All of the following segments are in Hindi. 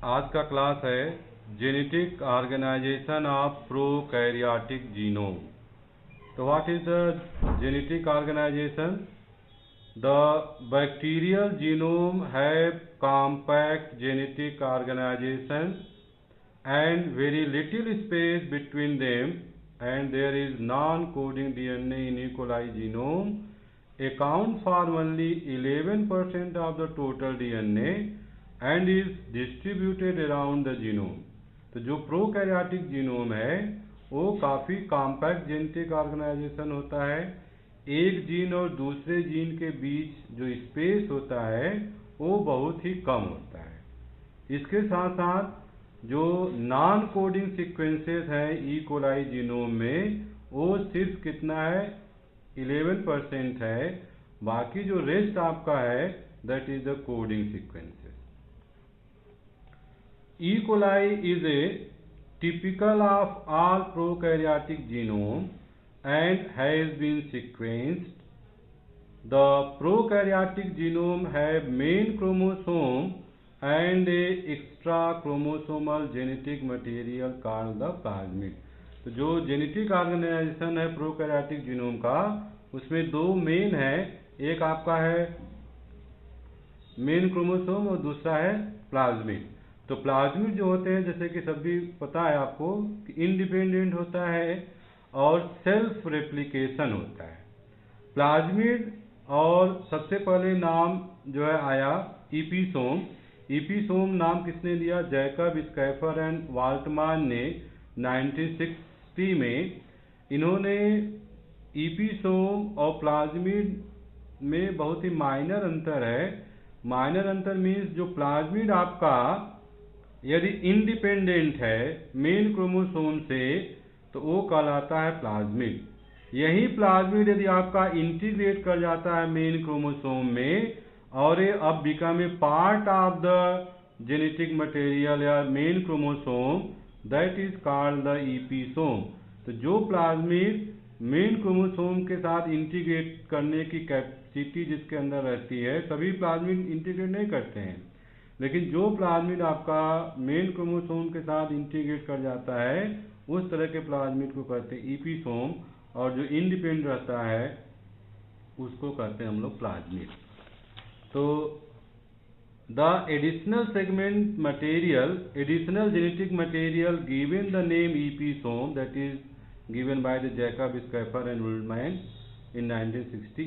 आज का क्लास है genetic organisation of prokaryotic genome. तो what is the genetic organisation? The bacterial genome have compact genetic organisation and very little space between them, and there is non-coding DNA in E. coli genome account for only 11% of the total DNA and is distributed around the genome। तो जो प्रोकैरियोटिक जीनोम है वो काफ़ी कॉम्पैक्ट जेनेटिक ऑर्गेनाइजेशन होता है। एक जीन और दूसरे जीन के बीच जो स्पेस होता है वो बहुत ही कम होता है। इसके साथ साथ जो नॉन कोडिंग सीक्वेंसेस हैं ई कोलाई जीनोम में वो सिर्फ कितना है 11% है। बाकी जो रेस्ट आपका है that is the coding sequences. E coli is a typical of all prokaryotic genome and has been sequenced. The prokaryotic genome have main chromosome and a extra chromosomal genetic material called the plasmid। तो जो जेनेटिक ऑर्गेनाइजेशन है प्रोकैरियोटिक जीनोम का उसमें दो मेन है, एक आपका है मेन क्रोमोसोम और दूसरा है प्लाज्मिड। तो प्लाज्मिड जो होते हैं जैसे कि सभी पता है आपको कि इंडिपेंडेंट होता है और सेल्फ रेप्लिकेशन होता है प्लाज्मिड। और सबसे पहले नाम जो है आया ईपीसोम। ईपीसोम नाम किसने दिया? जैकब स्कैफर एंड वाल्टमान ने 1960 में। इन्होंने ईपीसोम और प्लाज्मिड में बहुत ही माइनर अंतर है। माइनर अंतर मीन्स जो प्लाज्मिड आपका यदि इंडिपेंडेंट है मेन क्रोमोसोम से तो वो कहलाता है प्लाज्मिड। यही प्लाज्मिड यदि आपका इंटीग्रेट कर जाता है मेन क्रोमोसोम में और ये अब become a part of the genetic material या main chromosome that is called the episome. तो जो प्लाज्मिड मेन क्रोमोसोम के साथ इंटीग्रेट करने की कैपेसिटी जिसके अंदर रहती है, सभी प्लाज्मिड इंटीग्रेट नहीं करते हैं, लेकिन जो प्लाज्मिड आपका मेन क्रोमोसोम के साथ इंटीग्रेट कर जाता है उस तरह के प्लाज्मिड को कहते हैं ईपीसोम, और जो इंडिपेंडेंट रहता है उसको कहते हैं हम लोग प्लाज्मिड। तो the additional segment material, additional genetic material given the name episome that is given by the Jacob Schaeffer and Wollman in 1960।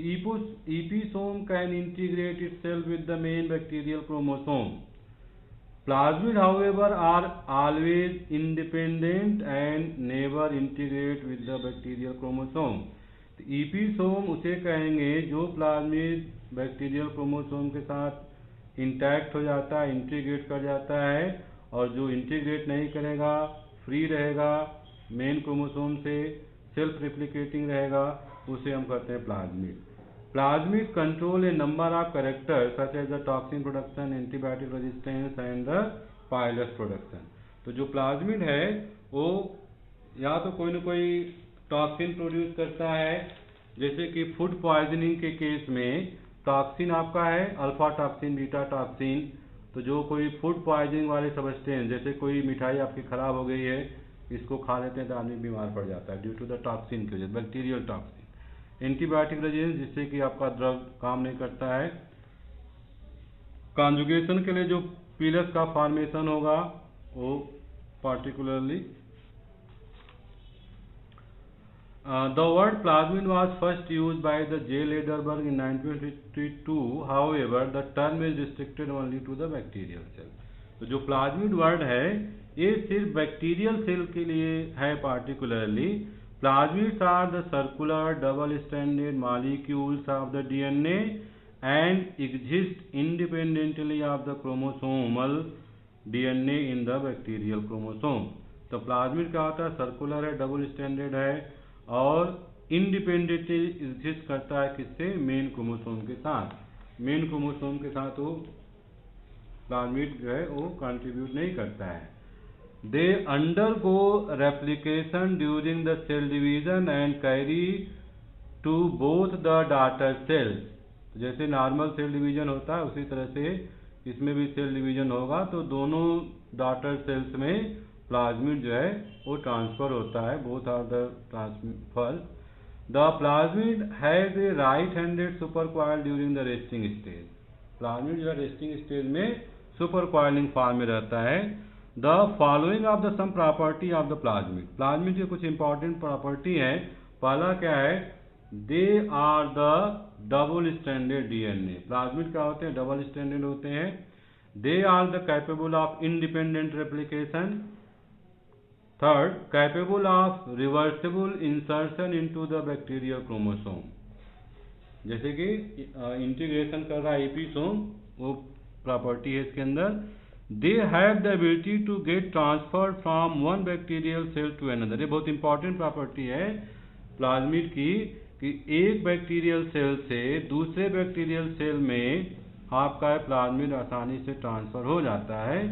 Episome can integrate itself with the main bacterial chromosome। Plasmid, however, are always independent and never integrate with the bacterial chromosome। तो ईपीसोम उसे कहेंगे जो प्लाज्मिड बैक्टीरियल क्रोमोसोम के साथ इंटैक्ट हो जाता है, इंटीग्रेट कर जाता है, और जो इंटीग्रेट नहीं करेगा, फ्री रहेगा मेन क्रोमोसोम से, सेल्फ रेप्लिकेटिंग रहेगा, उसे हम कहते हैं plasmid. Plasmid control a number of characters such as the toxin production, antibiotic resistance and the pilus production. तो जो प्लाज्मिड है वो या तो कोई न कोई टॉक्सिन प्रोड्यूस करता है, जैसे कि फूड पॉइजनिंग के केस में टॉक्सिन आपका है अल्फा टॉक्सिन, बीटा टॉक्सिन। तो जो कोई फूड पॉइजनिंग वाले सब्सटेंस, जैसे कोई मिठाई आपकी खराब हो गई है, इसको खा लेते हैं तो आदमी बीमार पड़ जाता है ड्यू टू द टॉक्सिन की वजह, बैक्टीरियल टॉक्सिन। एंटीबायोटिक रेजिस्टेंस जिससे कि आपका ड्रग काम नहीं करता है। कॉन्जुगेशन के लिए जो पीलस का फॉर्मेशन होगा वो particularly the word plasmid was first used by the J. Lederberg in 1952। however the term is restricted only to the bacterial cell। तो जो प्लाज्मिड वर्ड है ये सिर्फ बैक्टीरियल सेल के लिए है particularly. Plasmids are the circular double-stranded molecules of the DNA and exist independently of the chromosomal DNA in the bacterial chromosome। तो प्लाज्मिड क्या होता है? सर्कुलर है, डबल स्टैंडर्ड है और इंडिपेंडेंटली एग्जिस्ट करता है किससे? मेन क्रोमोसोम के साथ। मेन क्रोमोसोम के साथ वो प्लाज्मिड जो है वो कंट्रीब्यूट नहीं करता है। They undergo replication during the cell division and carry to both the daughter cells। जैसे नॉर्मल सेल डिवीजन होता है उसी तरह से इसमें भी सेल डिवीजन होगा, तो दोनों डॉटर सेल्स में प्लाज्मिड जो है वो ट्रांसफर होता है। Both are the transfer. The plasmid has a right handed super coil during the resting stage. Plasmid जो है रेस्टिंग स्टेज में सुपर कॉइलिंग फॉर्म में रहता है। The following of the some property of the plasmid. Plasmid की कुछ इंपॉर्टेंट प्रॉपर्टी है। पहला क्या है, they are the double standard DNA. Plasmid क्या होते हैं, डबल स्टैंडर्ड होते हैं। They are the capable of independent replication. Third, capable of reversible insertion into the bacterial chromosome. जैसे कि इंटीग्रेशन कर रहा है एपिसोम, वो प्रॉपर्टी है इसके अंदर। They have the ability to get transfer from one bacterial cell to another. ये बहुत इंपॉर्टेंट प्रॉपर्टी है प्लाज्मिड की, कि एक बैक्टीरियल सेल से दूसरे बैक्टीरियल सेल में आपका प्लाज्मिड आसानी से ट्रांसफर हो जाता है।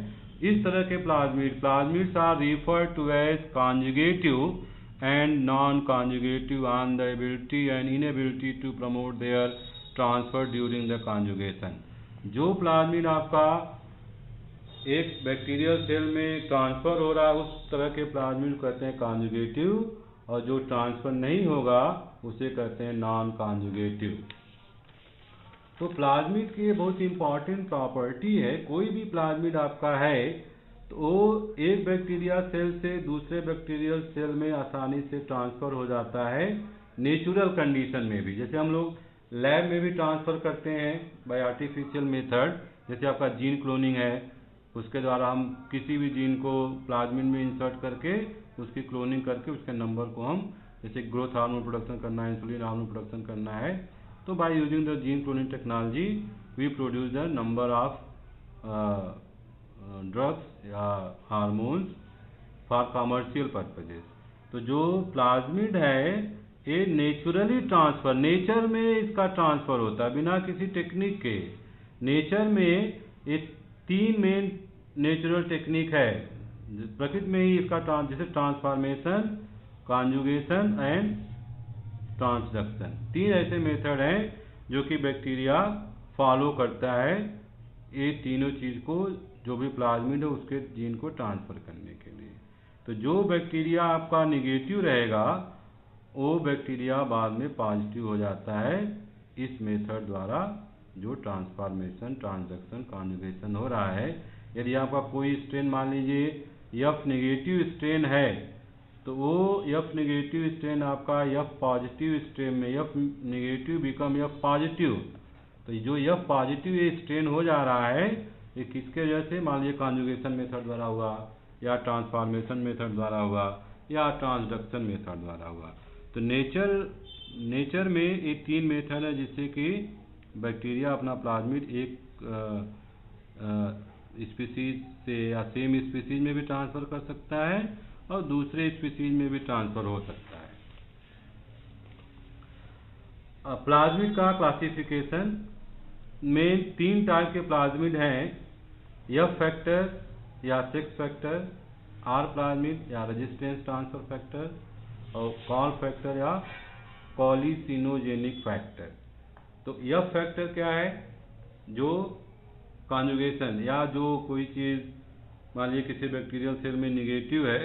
इस तरह के plasmids are referred to as conjugative and non conjugative on the ability and inability to promote their transfer during the conjugation. जो प्लाज्मिड आपका एक बैक्टीरियल सेल में ट्रांसफर हो रहा है, उस तरह के प्लाज्मिड कहते हैं कॉन्जुगेटिव, और जो ट्रांसफर नहीं होगा उसे कहते हैं नॉन कॉन्जुगेटिव। तो प्लाज्मिड की बहुत इंपॉर्टेंट प्रॉपर्टी है। कोई भी प्लाज्मिड आपका है तो वो एक बैक्टीरिया सेल से दूसरे बैक्टीरियल सेल में आसानी से ट्रांसफर हो जाता है, नेचुरल कंडीशन में भी। जैसे हम लोग लैब में भी ट्रांसफर करते हैं बाय आर्टिफिशियल मेथड। जैसे आपका जीन क्लोनिंग है, उसके द्वारा हम किसी भी जीन को प्लाज्मिड में इंसर्ट करके उसकी क्लोनिंग करके उसके नंबर को हम, जैसे ग्रोथ हार्मोन प्रोडक्शन करना है, इंसुलिन हार्मोन प्रोडक्शन करना है, तो by using the gene cloning technology we produce the number of drugs या हार्मोन्स फॉर कमर्शियल पर्पजेस। तो जो प्लाज्मिड है ये नेचुरली ट्रांसफर, नेचर में इसका ट्रांसफर होता है बिना किसी टेक्निक के। नेचर में ये तीन मेन नेचुरल टेक्निक है प्रकृति में ही इसका, जैसे ट्रांसफॉर्मेशन, कॉन्जुगेशन एंड ट्रांसडक्शन। तीन ऐसे मेथड हैं जो कि बैक्टीरिया फॉलो करता है ये तीनों चीज को, जो भी प्लाज्मिड है उसके जीन को ट्रांसफर करने के लिए। तो जो बैक्टीरिया आपका निगेटिव रहेगा वो बैक्टीरिया बाद में पॉजिटिव हो जाता है इस मेथड द्वारा, जो ट्रांसफॉर्मेशन, ट्रांसडक्शन, कॉन्जुगेशन हो रहा है। यदि आपका कोई स्ट्रेन मान लीजिए एफ नेगेटिव स्ट्रेन है, तो वो एफ नेगेटिव स्ट्रेन आपका एफ पॉजिटिव स्ट्रेन में, F negative become F positive, तो जो एफ पॉजिटिव ये स्ट्रेन हो जा रहा है ये किसके वजह से, मान लीजिए कॉन्जुगेशन मेथड द्वारा हुआ, या ट्रांसफॉर्मेशन मेथड द्वारा हुआ, या ट्रांसडक्शन मेथड द्वारा हुआ। तो नेचर में ये तीन मेथड है जिससे कि बैक्टीरिया अपना प्लाज्मिड एक स्पीसीज से या सेम स्पीसीज में भी ट्रांसफर कर सकता है और दूसरे स्पीसीज में भी ट्रांसफर हो सकता है। प्लाज्मिड का क्लासिफिकेशन में तीन टाइप के प्लाज्मिड हैं, एफ फैक्टर या सेक्स फैक्टर, आर प्लाज्मिड या रेजिस्टेंस ट्रांसफर फैक्टर, और कॉल फैक्टर या कॉलिसिनोजेनिक फैक्टर। तो एफ फैक्टर क्या है, जो कॉन्जुगेशन या जो कोई चीज़ मान लीजिए किसी बैक्टीरियल सेल में निगेटिव है,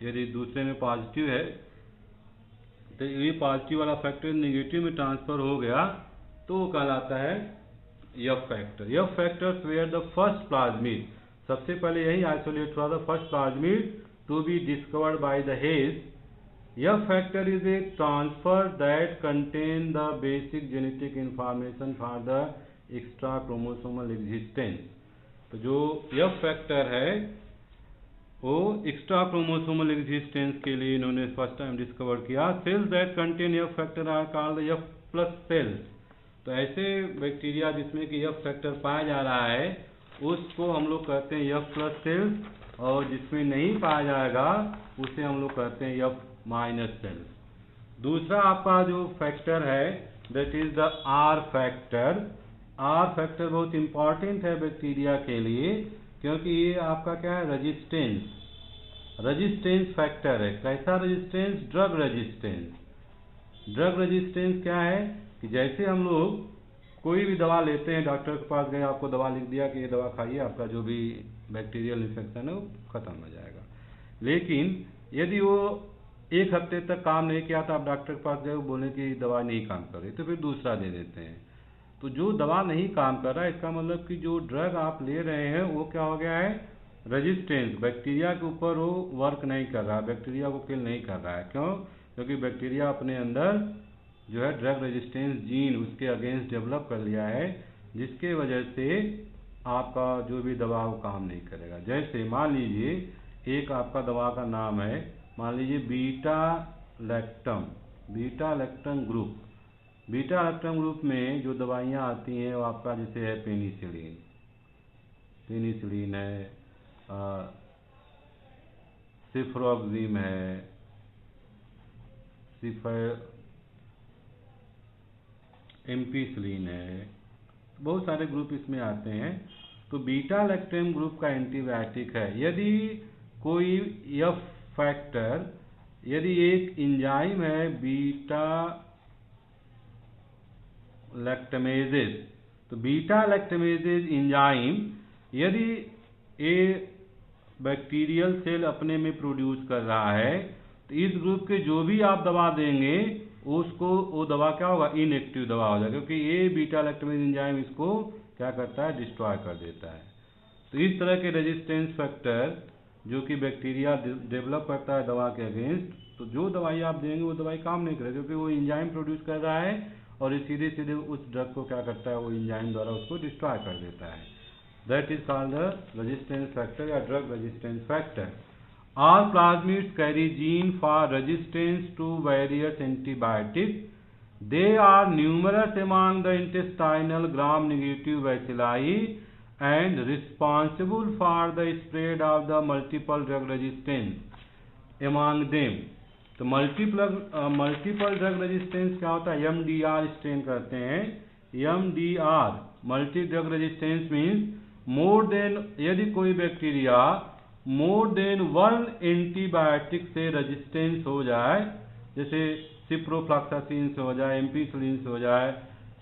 यदि दूसरे में पॉजिटिव है, तो ये पॉजिटिव वाला फैक्टर निगेटिव में ट्रांसफर हो गया तो वो कहलाता है F factor. F factor where the first plasmid, सबसे पहले यही आइसोलेट हुआ था, first plasmid to be discovered by the Hayes. F factor is a transfer that contain the basic genetic information for the extra chromosomal existence. तो जो एफ फैक्टर है वो एक्स्ट्रा क्रोमोसोमल एग्जिस्टेंस के लिए इन्होंने फर्स्ट टाइम डिस्कवर किया। Cells that contain F factor are called F plus cells. तो ऐसे बैक्टीरिया जिसमें कि एफ फैक्टर पाया जा रहा है उसको हम लोग कहते हैं एफ प्लस सेल्स, और जिसमें नहीं पाया जाएगा उसे हम लोग कहते हैं एफ माइनस सेल्स। दूसरा आपका जो फैक्टर है that is the R factor. R factor बहुत इंपॉर्टेंट है बैक्टीरिया के लिए, क्योंकि ये आपका क्या है, रेजिस्टेंस फैक्टर है। कैसा resistance, drug resistance. Drug resistance क्या है कि जैसे हम लोग कोई भी दवा लेते हैं, डॉक्टर के पास गए, आपको दवा लिख दिया कि ये दवा खाइए, आपका जो भी बैक्टीरियल इन्फेक्शन है वो ख़त्म हो जाएगा। लेकिन यदि वो 1 हफ्ते तक काम नहीं किया तो आप डॉक्टर के पास गए, वो बोले कि दवा नहीं काम कर रही, तो फिर दूसरा दे देते हैं। तो जो दवा नहीं काम कर रहा है, इसका मतलब कि जो ड्रग आप ले रहे हैं वो क्या हो गया है, रेजिस्टेंस, बैक्टीरिया के ऊपर वो वर्क नहीं कर रहा, बैक्टीरिया को किल नहीं कर रहा है। क्यों? क्योंकि बैक्टीरिया अपने अंदर जो है ड्रग रेजिस्टेंस जीन उसके अगेंस्ट डेवलप कर लिया है, जिसके वजह से आपका जो भी दवा वो काम नहीं करेगा। जैसे मान लीजिए एक आपका दवा का नाम है, मान लीजिए beta lactam group. Beta lactam group में जो दवाइयाँ आती हैं वो आपका जैसे है पेनिसिलिन है, सिफ्रोक्सिम है, एम्पिसिलिन है, बहुत सारे ग्रुप इसमें आते हैं। तो बीटा लैक्टम ग्रुप का एंटीबायोटिक है। यदि कोई एफ फैक्टर, यदि एक एंजाइम है बीटा लैक्टमेजेस, तो बीटा लैक्टमेजेस एंजाइम यदि ए बैक्टीरियल सेल अपने में प्रोड्यूस कर रहा है, तो इस ग्रुप के जो भी आप दवा देंगे उसको वो दवा क्या होगा, इनएक्टिव दवा हो जाएगा, क्योंकि ये बीटा लैक्टमेज एंजाइम इसको क्या करता है, डिस्ट्रॉय कर देता है। तो इस तरह के रेजिस्टेंस फैक्टर जो कि बैक्टीरिया डेवलप करता है दवा के अगेंस्ट, तो जो दवाई आप देंगे वो दवाई काम नहीं करेगी, क्योंकि वो एंजाइम प्रोड्यूस कर रहा है और सीधे सीधे उस ड्रग को क्या करता है, वो एंजाइम द्वारा उसको डिस्ट्रॉय कर देता है। That is called the resistance factor या drug resistance factor. All plasmids carry gene for resistance to various antibiotics. They are numerous among the intestinal gram-negative bacilli and responsible for the spread of the multiple drug resistance among them. तो मल्टीपल ड्रग रेजिस्टेंस क्या होता है, MDR स्ट्रेन करते हैं। MDR multi drug resistance means more than, यदि कोई बैक्टीरिया मोर देन 1 एंटीबायोटिक से रेजिस्टेंस हो जाए, जैसे सिप्रोफ्लॉक्सासिन से हो जाए, एम्पिसिलिन से हो जाए,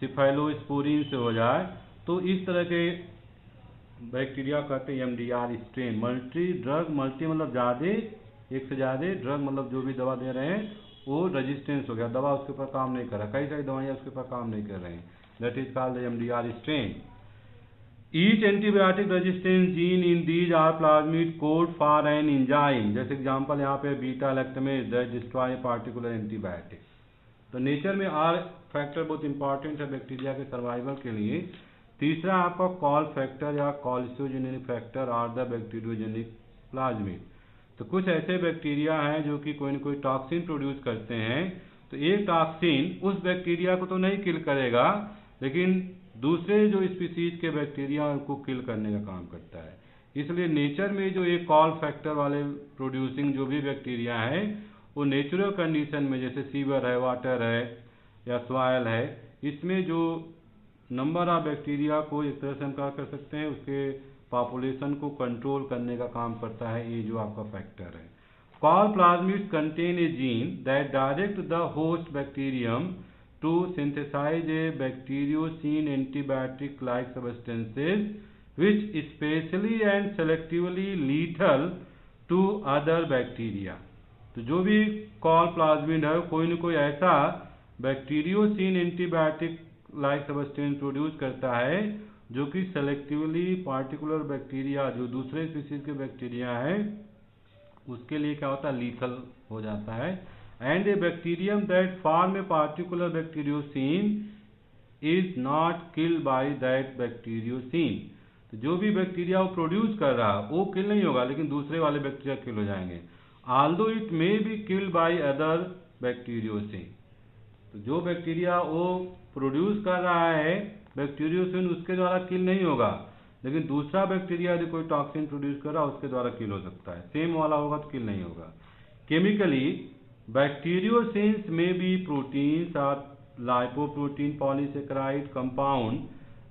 सिफाइलोस्पोरिन से हो जाए, तो इस तरह के बैक्टीरिया कहते हैं MDR स्ट्रेन। मल्टी मतलब ज़्यादा, एक से ज़्यादा ड्रग मतलब जो भी दवा दे रहे हैं वो रेजिस्टेंस हो गया, दवा उसके ऊपर काम नहीं कर रहा, कई सारी दवाइयाँ उसके ऊपर काम नहीं कर रहे हैं, that is called MDR strain. Each antibiotic resistance gene in these are plasmid code for an enzyme, जैसे एग्जांपल यहाँ पे beta lactamase that destroy particular antibiotic. तो नेचर में आर फैक्टर बहुत इंपॉर्टेंट है बैक्टीरिया के सर्वाइवल के लिए। तीसरा आपका कॉल फैक्टर या कॉल्सियोजेनिक फैक्टर आर द बैक्टीरियोजेनिक प्लाज्मिड। तो कुछ ऐसे बैक्टीरिया हैं जो कि कोई न कोई टॉक्सिन प्रोड्यूस करते हैं, तो एक टॉक्सिन उस बैक्टीरिया को तो नहीं किल करेगा, लेकिन दूसरे जो स्पीसीज के बैक्टीरिया उनको किल करने का काम करता है। इसलिए नेचर में जो एक कॉल फैक्टर वाले प्रोड्यूसिंग जो भी बैक्टीरिया है, वो नेचुरल कंडीशन में जैसे सीवर है, वाटर है या सॉइल है, इसमें जो नंबर ऑफ बैक्टीरिया को एक तरह से हम क्या कर सकते हैं, उसके पॉपुलेशन को कंट्रोल करने का काम करता है ये जो आपका फैक्टर है। Call plasmids contain a gene that direct the host bacterium to synthesize a bacteriocin antibiotic-like substances which specially and selectively lethal to other bacteria। तो जो भी कॉल प्लाज्मिड है कोई न कोई ऐसा bacteriocin antibiotic like substance produce करता है जो कि सेलेक्टिवली पार्टिकुलर बैक्टीरिया जो दूसरे स्पीसीज के बैक्टीरिया है उसके लिए क्या होता है, लीथल हो जाता है। And a bacterium that form a particular bacteriocin is not killed by that bacteriocin। तो जो भी बैक्टीरिया वो प्रोड्यूस कर रहा है वो किल नहीं होगा, लेकिन दूसरे वाले बैक्टीरिया किल हो जाएंगे। Although it may be killed by other bacteriocin। तो जो बैक्टीरिया वो प्रोड्यूस कर रहा है बैक्टीरियोसिन उसके द्वारा किल नहीं होगा, लेकिन दूसरा बैक्टीरिया यदि कोई टॉक्सिन प्रोड्यूस कर रहा है उसके द्वारा किल हो सकता है। सेम वाला होगा तो किल नहीं होगा। Chemically Bacteriocins may be proteins or lipoprotein polysaccharide compound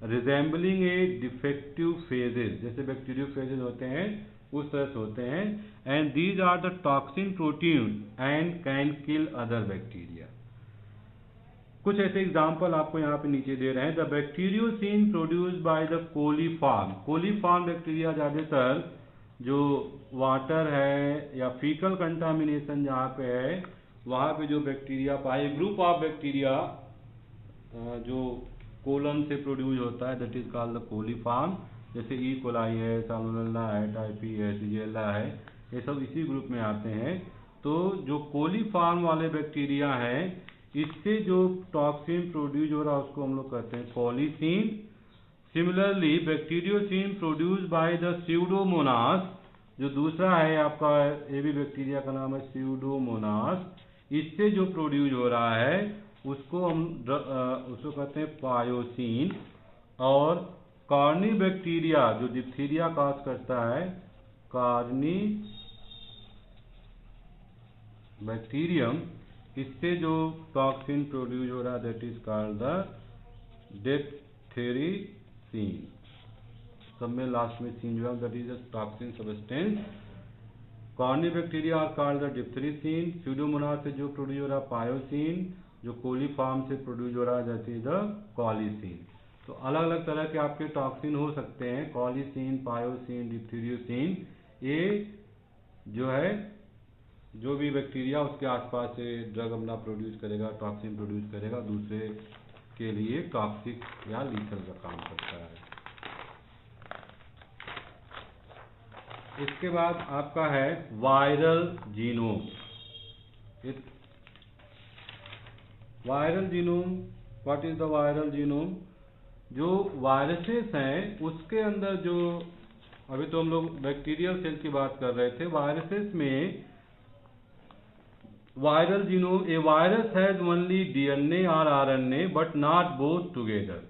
resembling a defective phases, जैसे बैक्टीरियोफेजेस होते हैं उस तरह से होते हैं। And these are the toxin protein and can kill other bacteria। कुछ ऐसे एग्जाम्पल आपको यहाँ पे नीचे दे रहे हैं। The bacteriocin produced by the coliform. Coliform bacteria ज़्यादातर जो वाटर है या फीकल कंटामिनेशन जहाँ पे है वहाँ पे जो बैक्टीरिया पाए, ग्रुप ऑफ बैक्टीरिया जो कोलन से प्रोड्यूस होता है, that is called the coliform. जैसे ई कोलाई है, साल्मोनेला है, टाइफी है, शिगेल्ला है, ये सब इसी ग्रुप में आते हैं। तो जो कोलीफॉर्म वाले बैक्टीरिया हैं, इससे जो टॉक्सिन प्रोड्यूस हो रहा है उसको हम लोग कहते हैं colicin. Similarly bacteriocin produce by the Pseudomonas, जो दूसरा है आपका ये भी बैक्टीरिया का नाम है स्यूडोमोनास, इससे जो प्रोड्यूस हो रहा है उसको हम उसको कहते हैं पायोसिन। और कार्नी बैक्टीरिया जो डिप्थीरिया कॉज करता है, कार्नी बैक्टीरियम, इससे जो टॉक्सिन प्रोड्यूस हो रहा है that is called the diphthericin. सब में लास्ट में सीन जो है that is a toxin substance. Corynebacteria are called the diphthericin. Pseudomonas से जो प्रोड्यूस हो रहा है पायोसिन, जो कोलीफॉर्म से प्रोड्यूस हो रहा है दैट इज द कॉलीसिन। तो अलग अलग तरह के आपके टॉक्सिन हो सकते हैं, कॉलीसिन, पायोसिन, डिप्थेरियोसिन। ये जो है जो भी बैक्टीरिया उसके आसपास से ड्रग अपना प्रोड्यूस करेगा, टॉक्सिन प्रोड्यूस करेगा, दूसरे के लिए टॉक्सिक या लीथल का काम करता है। इसके बाद आपका है viral genome. Viral genome, what is the viral genome? जो वायरसेस हैं उसके अंदर जो, अभी तो हम लोग बैक्टीरियल सेल की बात कर रहे थे, वायरसेस में viral genome, a virus has only DNA और RNA but not both together.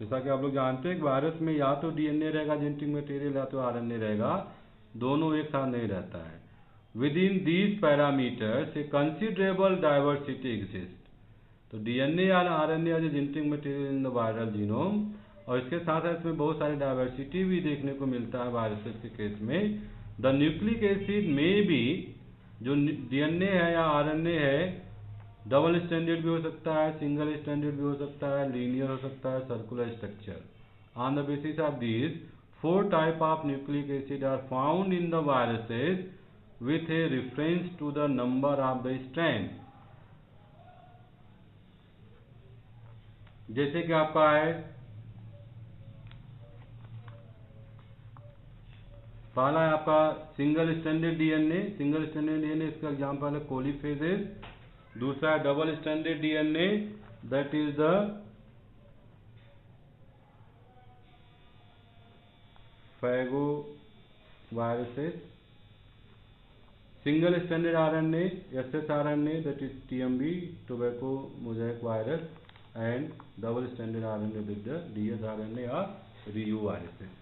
जैसा कि आप लोग जानते हैं कि वायरस में या तो डीएनए रहेगा जेनेटिक मटेरियल, या तो आरएनए रहेगा, दोनों एक साथ नहीं रहता है। With in these parameters A considerable diversity exist. तो डीएनए या आरएनए या genetic material in the viral genome, और इसके साथ साथ इसमें बहुत सारी डाइवर्सिटी भी देखने को मिलता है वायरसेस के केस में। द न्यूक्लिक एसिड में भी, जो डीएनए है या आरएनए है, डबल स्टैंडर्ड भी हो सकता है, सिंगल स्टैंडर्ड भी हो सकता है, लीनियर हो सकता है, circular structure. On the basis of this 4 type of nucleic acid are found in the viruses with a reference to the number of the strand। जैसे कि आपका है पहला है आपका single standard DNA. Single standard DNA इसका एग्जांपल है कोलीफेजेस। दूसरा है double standard DNA, that is the phago viruses. Single standard RNA, ssRNA, that is TMV, tobacco mosaic virus, and double standard RNA with the dsRNA और रियो वायरसेस।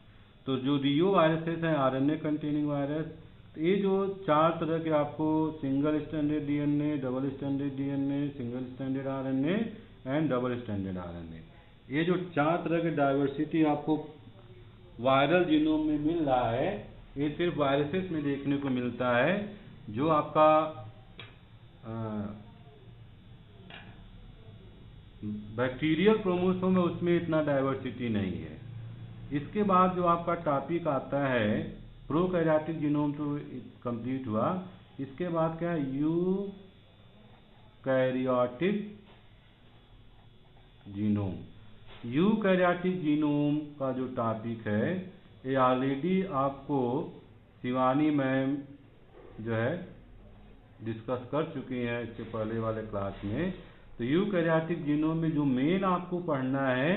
तो जो रियो वायरसेस हैं आरएनए कंटेनिंग वायरस, तो ये जो 4 तरह के आपको single standard DNA, double standard DNA, single standard RNA and double standard RNA, ये जो 4 तरह के डाइवर्सिटी आपको वायरल जीनोम में मिल रहा है, ये सिर्फ वायरसेस में देखने को मिलता है। जो आपका बैक्टीरियल क्रोमोसोम है उसमें इतना डाइवर्सिटी नहीं है। इसके बाद जो आपका टॉपिक आता है प्रोकैरियोटिक जीनोम, तो कंप्लीट हुआ। इसके बाद क्या है यूकैरियोटिक जीनोम। यूकैरियोटिक जीनोम का जो टॉपिक है ये ऑलरेडी आपको शिवानी मैम जो है डिस्कस कर चुकी हैं इसके पहले वाले क्लास में। तो यूकैरियोटिक जीनोम में जो मेन आपको पढ़ना है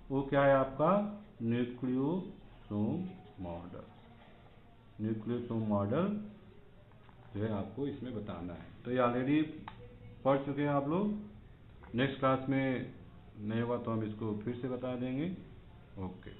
वो क्या है आपका न्यूक्लियोसोम मॉडल। न्यूक्लियोसोम मॉडल जो है आपको इसमें बताना है। तो ये ऑलरेडी पढ़ चुके हैं आप लोग। नेक्स्ट क्लास में नहीं होगा तो हम इसको फिर से बता देंगे। ओके।